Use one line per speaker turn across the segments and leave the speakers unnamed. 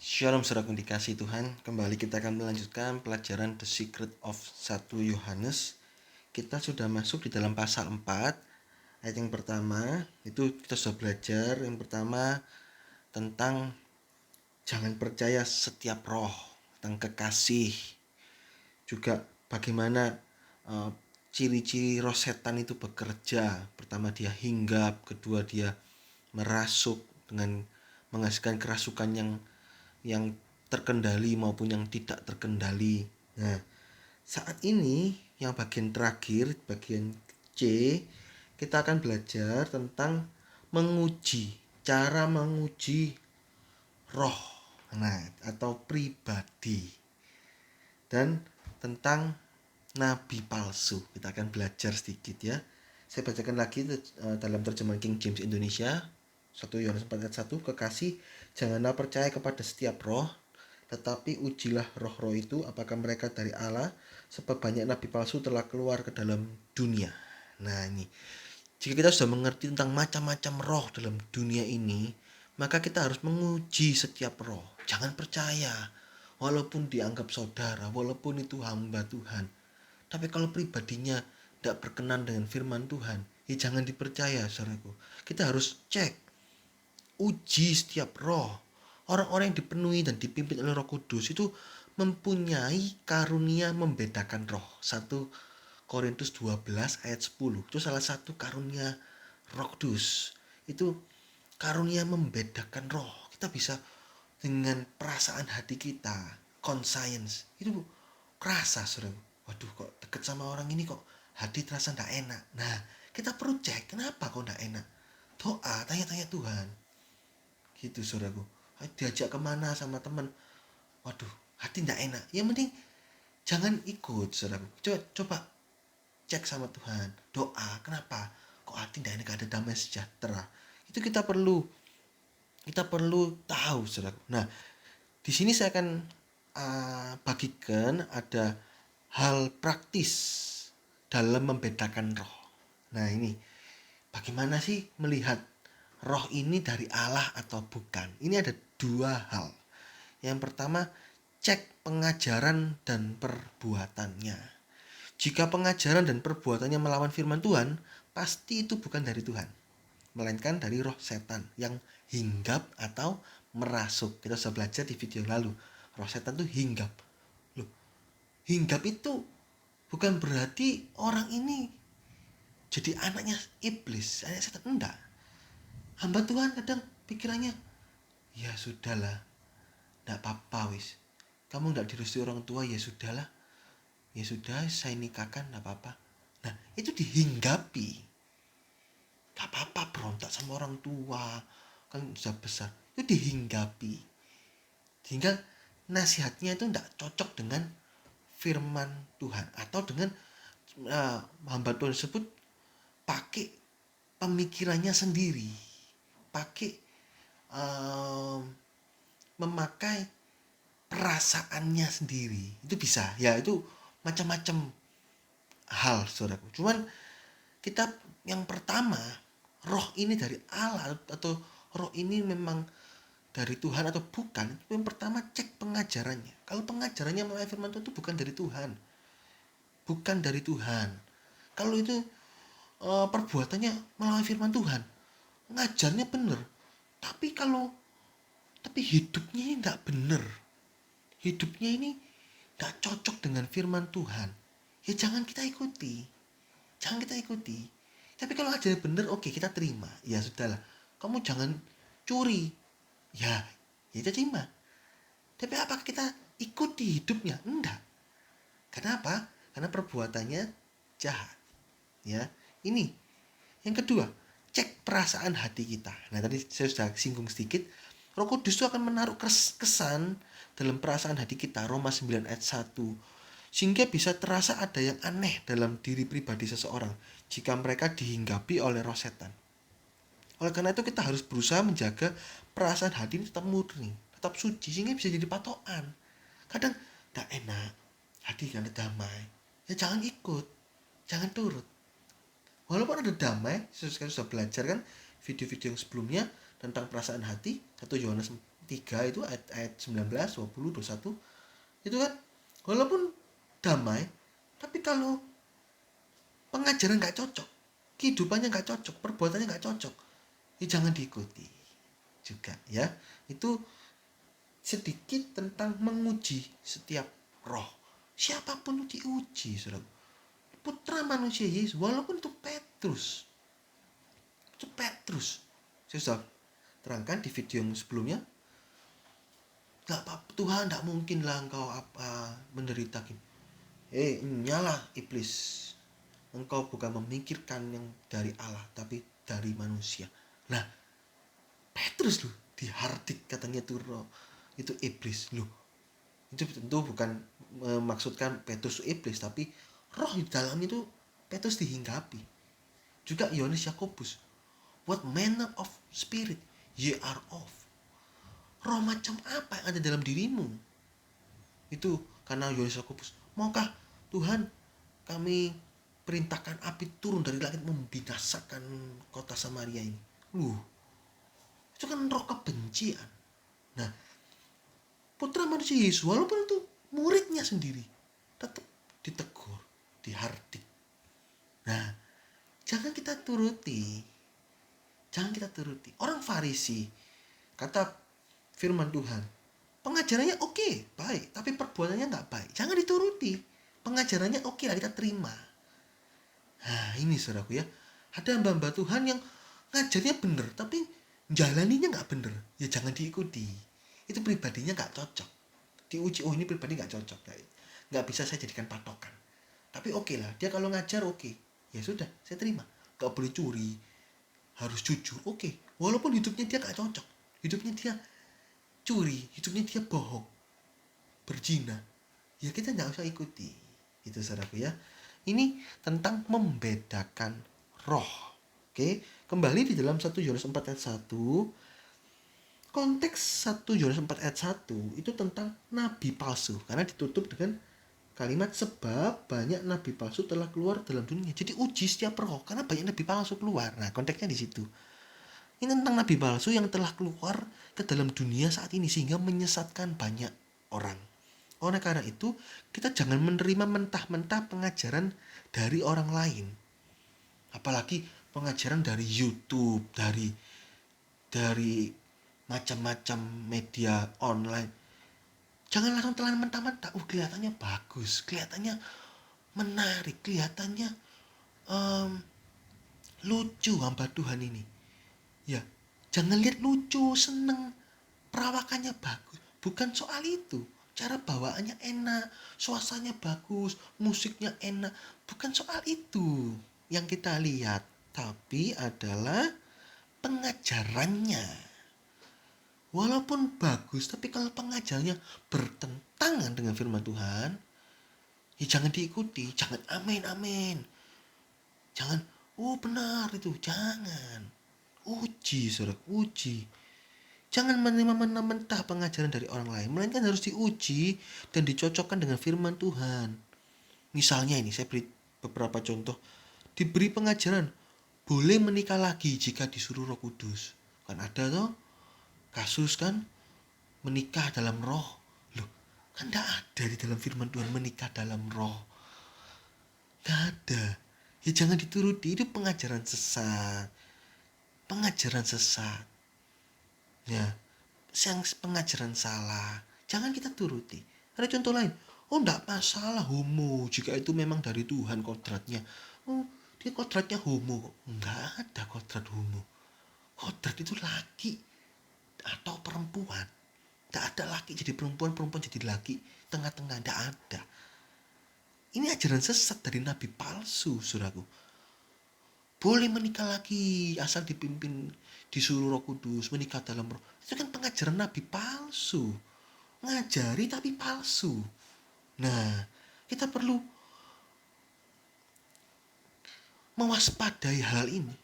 Shalom saudara dikasih Tuhan. Kembali kita akan melanjutkan pelajaran The Secret of 1 Yohanes. Kita sudah masuk di dalam pasal 4. Ayat yang pertama itu kita sudah belajar. Yang pertama tentang jangan percaya setiap roh, tentang kekasih. Juga bagaimana ciri-ciri roh setan itu bekerja. Pertama dia hinggap, kedua dia merasuk dengan menghasilkan kerasukan yang terkendali maupun yang tidak terkendali. Nah, saat ini yang bagian terakhir, bagian C, kita akan belajar tentang cara menguji roh, atau pribadi, dan tentang nabi palsu. Kita akan belajar sedikit ya. Saya bacakan lagi dalam terjemahan King James Indonesia. 1 Yohanes 4 ayat 1, kekasih, janganlah percaya kepada setiap roh, tetapi ujilah roh-roh itu apakah mereka dari Allah, sebab banyak nabi palsu telah keluar ke dalam dunia. Nah ini, jika kita sudah mengerti tentang macam-macam roh dalam dunia ini, maka kita harus menguji setiap roh. Jangan percaya, walaupun dianggap saudara, walaupun itu hamba Tuhan. Tapi kalau pribadinya tidak berkenan dengan firman Tuhan, ya jangan dipercaya, saudaraku. Kita harus cek, uji setiap roh. Orang-orang yang dipenuhi dan dipimpin oleh Roh Kudus itu mempunyai karunia membedakan roh. 1 Korintus 12 ayat 10. Itu salah satu karunia Roh Kudus. Itu karunia membedakan roh. Kita bisa dengan perasaan hati kita, conscience, itu kerasa, saudara. Waduh, kok deket sama orang ini kok hati terasa tidak enak. Nah, kita perlu cek kenapa kok tidak enak. Doa, tanya-tanya Tuhan. Gitu, saudaraku. Diajak kemana sama teman, waduh hati tidak enak, yang penting jangan ikut, saudaraku. Coba cek sama Tuhan, doa, kenapa kok hati tidak enak, ada damai sejahtera. Itu kita perlu tahu, saudaraku. Nah, di sini saya akan bagikan ada hal praktis dalam membedakan roh. Nah ini, bagaimana sih melihat roh ini dari Allah atau bukan? Ini ada dua hal. Yang pertama, cek pengajaran dan perbuatannya. Jika pengajaran dan perbuatannya melawan firman Tuhan, pasti itu bukan dari Tuhan, melainkan dari roh setan yang hinggap atau merasuk. Kita sudah belajar di video lalu, roh setan itu hinggap. Loh, hinggap itu bukan berarti orang ini jadi anaknya iblis, anaknya setan. Enggak. Hamba Tuhan kadang pikirannya, ya sudahlah, enggak apa-apa wis. Kamu enggak direstui orang tua, ya sudahlah. Ya sudah, saya nikahkan, enggak apa-apa. Nah, itu dihinggapi. Enggak apa-apa berontak sama orang tua, kan sudah besar. Itu dihinggapi. Sehingga nasihatnya itu enggak cocok dengan firman Tuhan, atau dengan hamba Tuhan tersebut pakai pemikirannya sendiri, pakai memakai perasaannya sendiri. Itu bisa ya, itu macam-macam hal, saudaraku. Cuman kita yang pertama, roh ini dari Allah atau roh ini memang dari Tuhan atau bukan, yang pertama cek pengajarannya. Kalau pengajarannya melalui firman Tuhan itu bukan dari Tuhan, bukan dari Tuhan. Kalau itu perbuatannya melalui firman Tuhan, ngajarnya benar, tapi hidupnya ini tidak benar, hidupnya ini tidak cocok dengan firman Tuhan, ya jangan kita ikuti. Tapi kalau ajarnya benar, oke, kita terima. Ya sudahlah, kamu jangan curi, ya kita terima. Tapi apakah kita ikuti hidupnya? Enggak. Kenapa? Karena perbuatannya jahat. Ya, ini. Yang kedua, cek perasaan hati kita. Nah, tadi saya sudah singgung sedikit. Roh Kudus itu akan menaruh kesan dalam perasaan hati kita. Roma 9 ayat 1. Sehingga bisa terasa ada yang aneh dalam diri pribadi seseorang jika mereka dihinggapi oleh roh setan. Oleh karena itu kita harus berusaha menjaga perasaan hati ini tetap murni, tetap suci, sehingga bisa jadi patokan. Kadang tidak enak, hati kan ada damai, ya jangan ikut, jangan turut. Walaupun ada damai, saya sudah belajar kan video-video yang sebelumnya tentang perasaan hati, 1 Yohanes 3 itu ayat 19, 20, 21 itu kan walaupun damai, tapi kalau pengajaran nggak cocok, kehidupannya nggak cocok, perbuatannya nggak cocok, ya jangan diikuti juga ya. Itu sedikit tentang menguji setiap roh. Siapapun diuji, saudara. Putra manusia Yesus, walaupun itu Petrus. Itu Petrus. Saya sudah terangkan di video yang sebelumnya. Gak apa-apa, Tuhan, gak mungkin lah engkau menderita gini. Nyala iblis. Engkau bukan memikirkan yang dari Allah, tapi dari manusia. Nah, Petrus loh, dihardik katanya tuh roh. Itu iblis loh. Itu tentu bukan memaksudkan Petrus iblis, tapi roh di dalam itu Petrus dihinggapi. Juga Yohanes Yakobus, what manner of spirit ye are of. Roh macam apa yang ada dalam dirimu? Itu karena Yohanes Yakobus, maukah Tuhan kami perintahkan api turun dari langit membinasakan kota Samaria ini? Itu kan roh kebencian. Nah, putra manusia Yesus walaupun itu muridnya sendiri tetap ditegur, dihardik. Nah, jangan kita turuti. Orang Farisi, kata firman Tuhan, pengajarannya oke, baik, tapi perbuatannya nggak baik. Jangan dituruti. Pengajarannya oke lah, kita terima. Nah, ini saudaraku ya. Ada hamba-hamba Tuhan yang ngajarnya bener, tapi jalaninya nggak bener. Ya jangan diikuti. Itu pribadinya nggak cocok. Diuji, ini pribadi nggak cocok. Nggak bisa saya jadikan patokan. Tapi oke lah, dia kalau ngajar oke. Ya sudah, saya terima. Nggak boleh curi, harus jujur, oke. Walaupun hidupnya dia gak cocok, hidupnya dia curi, hidupnya dia bohong, berzina, ya kita gak usah ikuti. Itu saudaraku ya. Ini tentang membedakan roh. Oke, kembali di dalam 1 Yohanes 4 ayat 1. Konteks 1 Yohanes 4 ayat 1 itu tentang nabi palsu, karena ditutup dengan kalimat sebab banyak nabi palsu telah keluar dalam dunia. Jadi uji setiap roh karena banyak nabi palsu keluar. Nah, konteksnya di situ. Ini tentang nabi palsu yang telah keluar ke dalam dunia saat ini sehingga menyesatkan banyak orang. Oleh karena itu, kita jangan menerima mentah-mentah pengajaran dari orang lain. Apalagi pengajaran dari YouTube, dari macam-macam media online. Jangan langsung telan mentah-mentah. Kelihatannya bagus, kelihatannya menarik, kelihatannya lucu hamba Tuhan ini. Ya, jangan lihat lucu, seneng, perawakannya bagus. Bukan soal itu. Cara bawaannya enak, suasananya bagus, musiknya enak. Bukan soal itu yang kita lihat, tapi adalah pengajarannya. Walaupun bagus, tapi kalau pengajarannya bertentangan dengan firman Tuhan, ya jangan diikuti, jangan amin. Jangan, benar itu, jangan. Uji, saudara, uji. Jangan menerima mentah pengajaran dari orang lain, melainkan harus diuji dan dicocokkan dengan firman Tuhan. Misalnya ini, saya beri beberapa contoh. Diberi pengajaran, boleh menikah lagi jika disuruh Roh Kudus. Kan ada toh kasus kan, menikah dalam roh. Loh, kan tidak ada di dalam firman Tuhan menikah dalam roh. Tidak ada. Ya jangan dituruti, itu pengajaran sesat. Ya, yang pengajaran salah, jangan kita turuti. Ada contoh lain, tidak masalah homo jika itu memang dari Tuhan kodratnya. Dia kodratnya homo. Enggak ada kodrat homo. Kodrat itu laki atau perempuan. Tidak ada laki jadi perempuan, perempuan jadi laki, tengah-tengah, tidak ada. Ini ajaran sesat dari nabi palsu, saudaraku. Boleh menikah lagi asal dipimpin, disuruh Roh Kudus, menikah dalam roh. Itu kan pengajaran nabi palsu. Ngajari tapi palsu. Nah, kita perlu mewaspadai hal ini.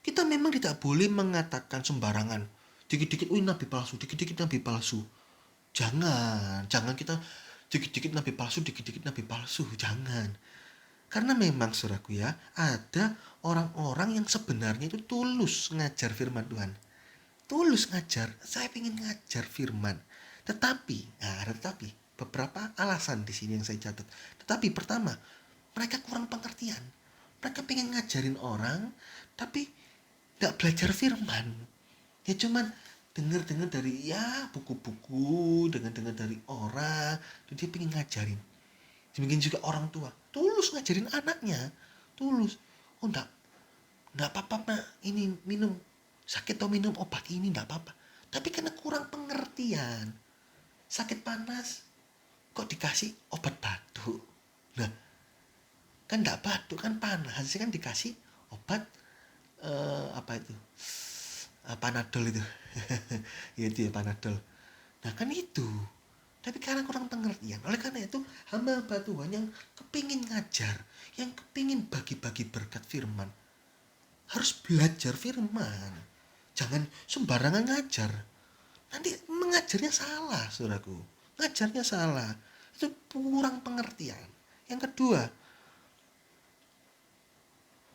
Kita memang tidak boleh mengatakan sembarangan. Dikit-dikit, nabi palsu, dikit-dikit nabi palsu. Jangan kita dikit-dikit nabi palsu, jangan. Karena memang saudaraku ya, ada orang-orang yang sebenarnya itu tulus ngajar firman Tuhan. tulus ngajar, saya ingin ngajar firman. Tetapi beberapa alasan di sini yang saya catat. Tetapi pertama, mereka kurang pengertian. Mereka pengen ngajarin orang, tapi nggak belajar firman. Ya cuman dengar-dengar dari buku-buku, dengar-dengar dari orang, terus dia pengen ngajarin. Demikian juga orang tua, tulus ngajarin anaknya, tulus. Oh enggak apa-apa nak, ini minum sakit atau minum obat ini enggak apa-apa. Tapi karena kurang pengertian, sakit panas kok dikasih obat batuk. Nah, kan enggak batuk kan panas, hasilnya kan dikasih obat apa itu? Panadol itu. Ya itu ya Panadol. Nah, kan itu. Tapi karena kurang pengertian. Oleh karena itu, hamba-hamba Tuhan yang kepingin ngajar, yang kepingin bagi-bagi berkat firman, harus belajar firman. Jangan sembarangan ngajar. Nanti mengajarnya salah, saudaraku. Ngajarnya salah. Itu kurang pengertian. Yang kedua,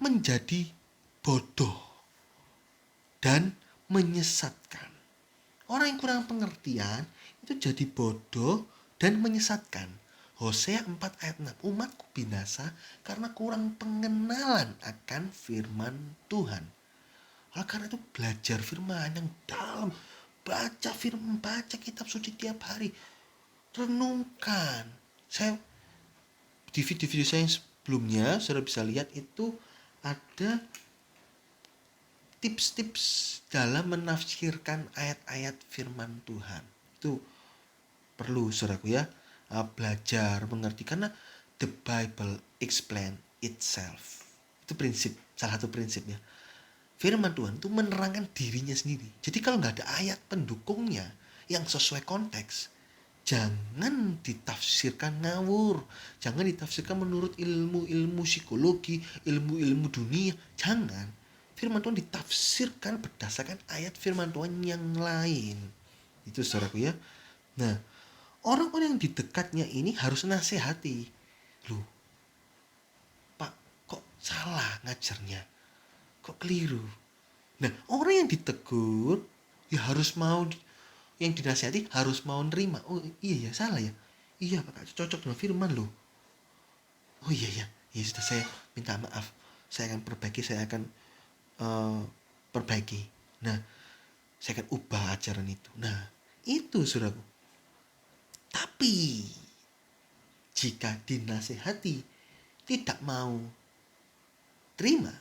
menjadi bodoh dan menyesatkan. Orang yang kurang pengertian itu jadi bodoh dan menyesatkan. Hosea 4 ayat 6, umatku binasa karena kurang pengenalan akan firman Tuhan. Oleh karena itu belajar firman yang dalam, baca firman, baca kitab suci tiap hari, renungkan. Saya di video saya yang sebelumnya sudah bisa lihat itu ada tips-tips dalam menafsirkan ayat-ayat firman Tuhan. Itu perlu saudaraku ya, belajar mengerti karena the Bible explain itself. Itu prinsip, salah satu prinsipnya. Firman Tuhan itu menerangkan dirinya sendiri. Jadi kalau nggak ada ayat pendukungnya yang sesuai konteks, jangan ditafsirkan ngawur. Jangan ditafsirkan menurut ilmu-ilmu psikologi, ilmu-ilmu dunia. Jangan. Firman Tuhan ditafsirkan berdasarkan ayat firman Tuhan yang lain. Itu saudaraku ya. Nah, orang-orang yang di dekatnya ini harus nasihati. Loh, Pak, kok salah ngajarnya? Kok keliru? Nah, orang yang ditegur ya harus mau, yang dinasihati harus mau nerima. Oh iya ya, salah ya. Iya Pak, cocok dengan firman loh. Oh iya ya, ya sudah, saya minta maaf. Saya akan perbaiki, saya akan perbaiki. Nah, saya akan ubah ajaran itu. Nah, itu saudaraku. Tapi jika dinasihati tidak mau terima,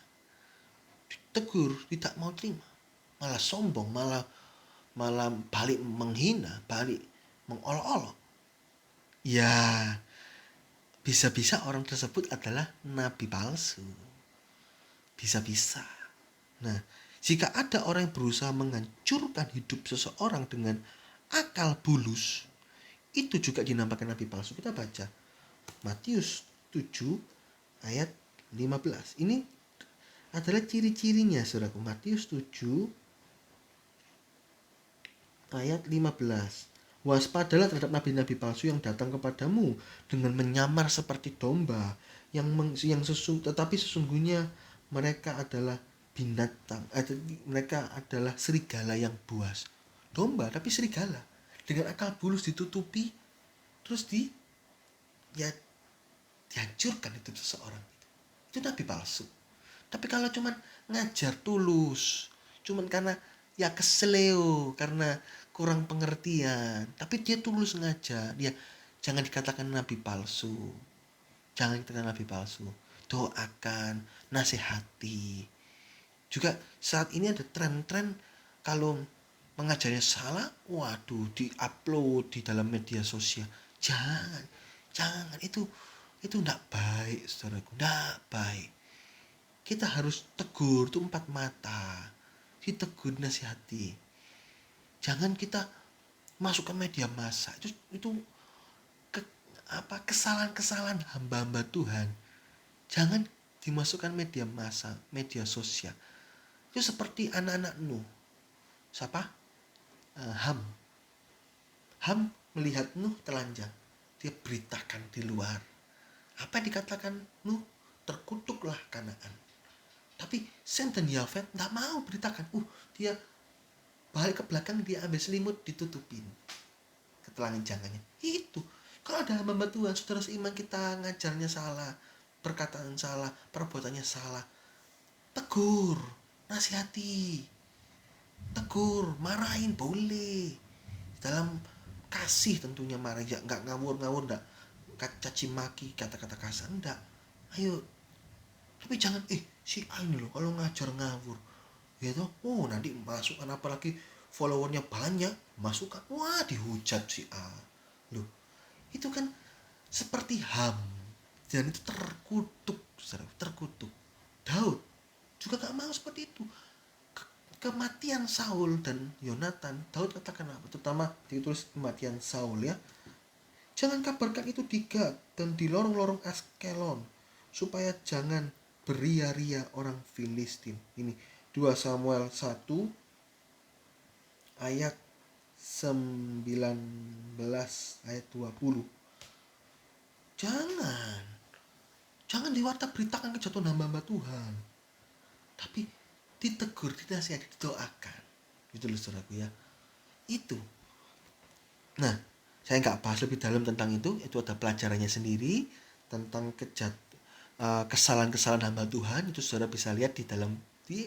ditegur tidak mau terima, malah sombong, malah balik menghina, balik mengolok-olok, ya bisa-bisa orang tersebut adalah nabi palsu. Bisa-bisa. Nah, jika ada orang yang berusaha menghancurkan hidup seseorang dengan akal bulus, itu juga dinamakan nabi palsu. Kita baca Matius 7 ayat 15. Ini adalah ciri-cirinya, saudaraku. Matius 7 ayat 15. Waspadalah terhadap nabi-nabi palsu yang datang kepadamu dengan menyamar seperti domba, tetapi sesungguhnya mereka adalah binatang, mereka adalah serigala yang buas. Domba tapi serigala, dengan akal bulus ditutupi, terus dihancurkan hidup seseorang. Itu nabi palsu. Tapi kalau cuman ngajar tulus, cuman karena ya keseleo, karena kurang pengertian, tapi dia tulus ngajar, dia jangan dikatakan nabi palsu. Jangan dikatakan nabi palsu. Doakan, nasihati. Juga saat ini ada tren-tren kalau mengajarnya salah, waduh, di-upload di dalam media sosial. Jangan, itu enggak baik, saudaraku, enggak baik. Kita harus tegur, itu 4 mata. Ditegur, nasihati. Jangan kita masuk ke media massa. Itu kesalahan-kesalahan hamba-hamba Tuhan. Jangan dimasukkan media massa, media sosial. Itu seperti anak-anak Nuh. Siapa? Ham. Ham melihat Nuh telanjang. Dia beritakan di luar. Apa yang dikatakan Nuh? Terkutuklah Kanaan. Tapi Sem dan Yafet tidak mau beritakan. Dia balik ke belakang dia ambil selimut ditutupin ketelanjangannya. Itu kalau ada hamba Tuhan, saudara seiman kita ngajarnya salah, perkataan salah, perbuatannya salah, tegur, nasihati, tegur, marahin boleh dalam kasih tentunya, marah ya, nggak ngawur-ngawur, nggak caci maki, kata-kata kasar, enggak. Ayo, tapi jangan si A ini loh kalau ngajar ngawur gitu. Oh nanti masukkan, apalagi followernya banyak, masukkan, wah dihujat si A loh. Itu kan seperti HAM, dan itu terkutuk, terkutuk. Daud juga gak mau seperti itu. Kematian Saul dan Yonatan, Daud katakan apa? Terutama ditulis kematian Saul ya. Jangan kabarkan itu di Gad dan di lorong-lorong Askelon, supaya jangan beria-ria orang Filistin. Ini 2 Samuel 1 ayat 19 ayat 20. Jangan diwarta beritakan kejatuhan hamba-hamba Tuhan, tapi ditegur, dinasihati, didoakan. Gitu loh saudaraku ya. Itu. Nah, saya nggak bahas lebih dalam tentang itu ada pelajarannya sendiri tentang kesalahan-kesalahan hamba Tuhan. Itu saudara bisa lihat di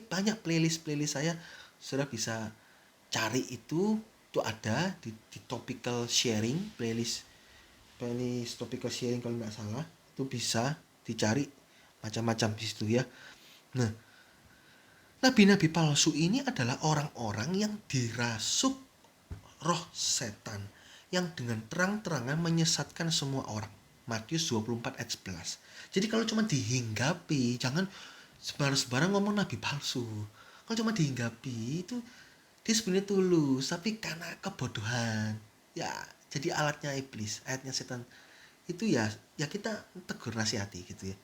banyak playlist saya. Saudara bisa cari itu ada di topical sharing, playlist topical sharing kalau nggak salah, itu bisa dicari macam-macam di situ ya. Nah, nabi-nabi palsu ini adalah orang-orang yang dirasuk roh setan yang dengan terang-terangan menyesatkan semua orang. Matius 24 ayat 11. Jadi kalau cuma dihinggapi, jangan sebarang ngomong nabi palsu. Kalau cuma dihinggapi itu dia sebenarnya tulus, tapi karena kebodohan ya jadi alatnya iblis, ayatnya setan. Itu ya kita tegur, nasihati gitu ya.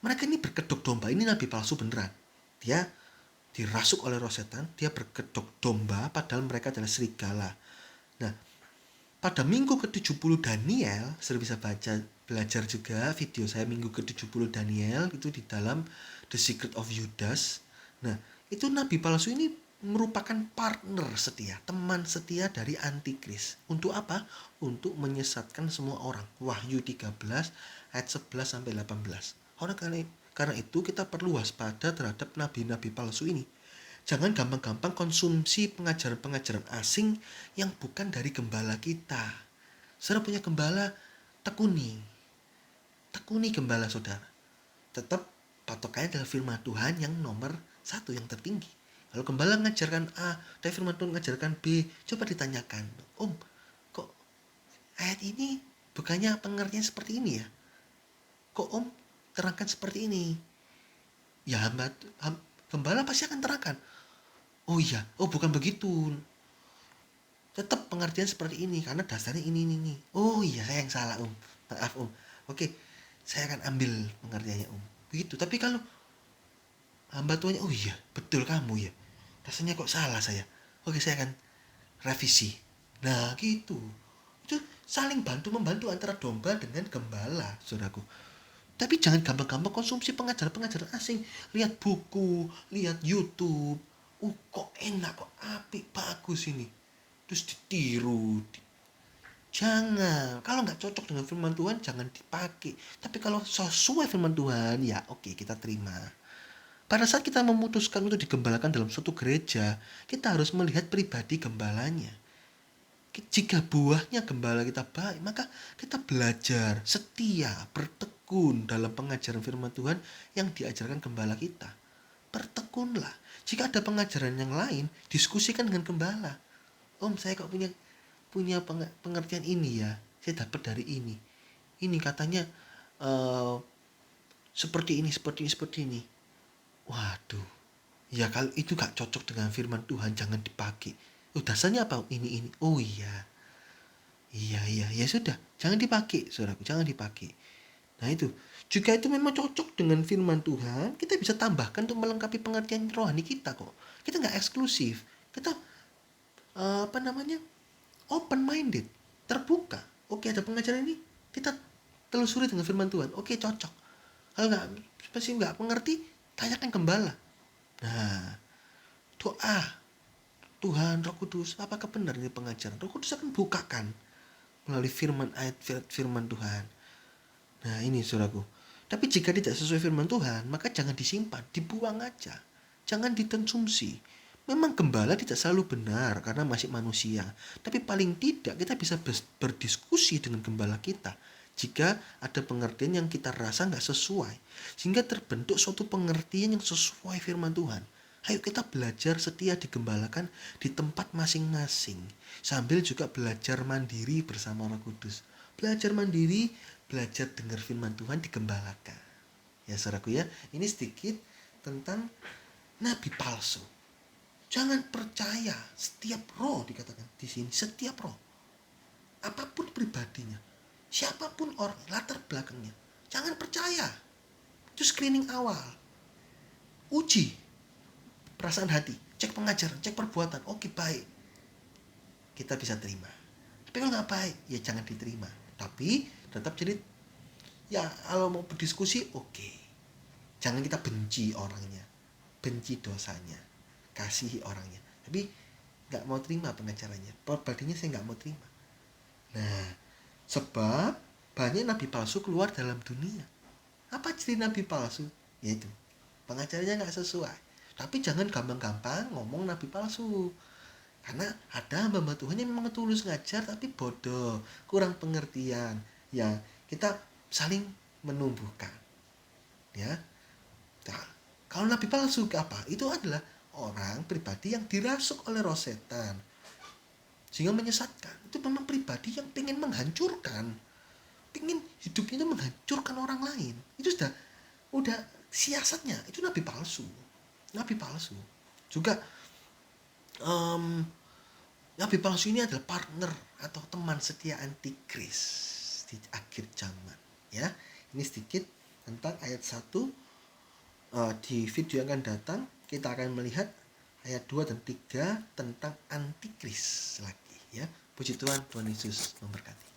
Mereka ini berkedok domba, ini nabi palsu beneran. Dia dirasuk oleh roh setan, dia berkedok domba padahal mereka adalah serigala. Nah, pada minggu ke-70 Daniel, sudah bisa belajar juga video saya minggu ke-70 Daniel, itu di dalam The Secret of Judas. Nah, itu nabi palsu ini merupakan partner setia, teman setia dari antikris. Untuk apa? Untuk menyesatkan semua orang. Wahyu 13 ayat 11 sampai 18. Karena itu kita perlu waspada terhadap nabi-nabi palsu ini. Jangan gampang-gampang konsumsi pengajaran-pengajaran asing yang bukan dari gembala kita. Saudara punya gembala, tekuni gembala saudara. Tetap patokannya adalah firman Tuhan yang nomor 1, yang tertinggi. Kalau gembala mengajarkan A, tapi firman Tuhan mengajarkan B, coba ditanyakan, Om, kok ayat ini bukannya pengertian seperti ini ya? Kok Om terangkan seperti ini? Ya gembala pasti akan terangkan. Oh iya, bukan begitu. Tetap pengertian seperti ini karena dasarnya ini. Oh iya, saya yang salah Om. Maaf Om. Oke, saya akan ambil pengertiannya Om. Begitu. Tapi kalau hamba tuanya, oh iya, betul kamu ya. Rasanya kok salah saya. Oke, saya akan revisi. Nah, gitu. Itu saling bantu-membantu antara domba dengan gembala, saudaraku. Tapi jangan gampang-gampang konsumsi pengajaran-pengajaran asing. Lihat buku, lihat YouTube. Kok enak, kok apik, bagus ini. Terus ditiru. Jangan. Kalau nggak cocok dengan firman Tuhan, jangan dipakai. Tapi kalau sesuai firman Tuhan, ya oke, kita terima. Pada saat kita memutuskan untuk digembalakan dalam suatu gereja, kita harus melihat pribadi gembalanya. Jika buahnya gembala kita baik, maka kita belajar setia, bertekun dalam pengajaran firman Tuhan yang diajarkan gembala kita. Bertekunlah. Jika ada pengajaran yang lain, diskusikan dengan gembala. Om, saya kok punya pengertian ini ya. Saya dapat dari ini. Ini katanya seperti ini. Waduh. Ya kalau itu gak cocok dengan firman Tuhan, jangan dipakai. Dasarnya apa? Ini. Oh iya. Iya, ya sudah. Jangan dipakai, saudaraku. Jangan dipakai. Nah itu. Jika itu memang cocok dengan firman Tuhan, kita bisa tambahkan untuk melengkapi pengertian rohani kita kok. Kita gak eksklusif. Kita open minded, terbuka. Oke, ada pengajaran ini, kita telusuri dengan firman Tuhan. Oke, cocok. Kalau masih nggak mengerti, tanyakan gembala. Nah, doa, Tuhan, Roh Kudus, apakah benar ini pengajaran? Roh Kudus akan bukakan melalui ayat firman Tuhan. Nah ini saudaraku. Tapi jika tidak sesuai firman Tuhan, maka jangan disimpan, dibuang aja. Jangan dikonsumsi. Memang gembala tidak selalu benar karena masih manusia. Tapi paling tidak kita bisa berdiskusi dengan gembala kita. Jika ada pengertian yang kita rasa nggak sesuai. Sehingga terbentuk suatu pengertian yang sesuai firman Tuhan. Ayo kita belajar setia digembalakan di tempat masing-masing. Sambil juga belajar mandiri bersama Roh Kudus. Belajar mandiri, belajar dengar firman Tuhan digembalakan. Ya saudaraku ya, ini sedikit tentang nabi palsu. Jangan percaya setiap roh, dikatakan di sini, setiap roh. Apapun pribadinya, siapapun orang, latar belakangnya, jangan percaya. Itu screening awal. Uji perasaan hati, cek pengajaran, cek perbuatan. Oke, baik, kita bisa terima. Tapi kalau nggak baik, ya jangan diterima. Tapi tetap jadi, ya kalau mau berdiskusi, oke. Jangan kita benci orangnya, benci dosanya, kasihi orangnya. Tapi nggak mau terima pengajarannya, pribadinya saya nggak mau terima. Nah, sebab banyak nabi palsu keluar dalam dunia. Apa ciri nabi palsu? Yaitu pengajarannya nggak sesuai. Tapi jangan gampang-gampang ngomong nabi palsu. Karena ada hamba Tuhan yang memang tulus ngajar tapi bodoh, kurang pengertian. Ya, kita saling menumbuhkan. Ya. Nah, kalau nabi palsu apa? Itu adalah orang pribadi yang dirasuk oleh roh setan. Sehingga menyesatkan. Itu memang pribadi yang pengen menghancurkan. Pengen hidupnya itu menghancurkan orang lain. Itu udah siasatnya. Itu nabi palsu. Nabi palsu. Juga nabi palsu ini adalah partner atau teman setia antikris di akhir zaman. Ya, ini sedikit tentang ayat 1. Di video yang akan datang kita akan melihat ayat 2 dan 3 tentang antikris lagi. Ya, puji Tuhan, Tuhan Yesus memberkati.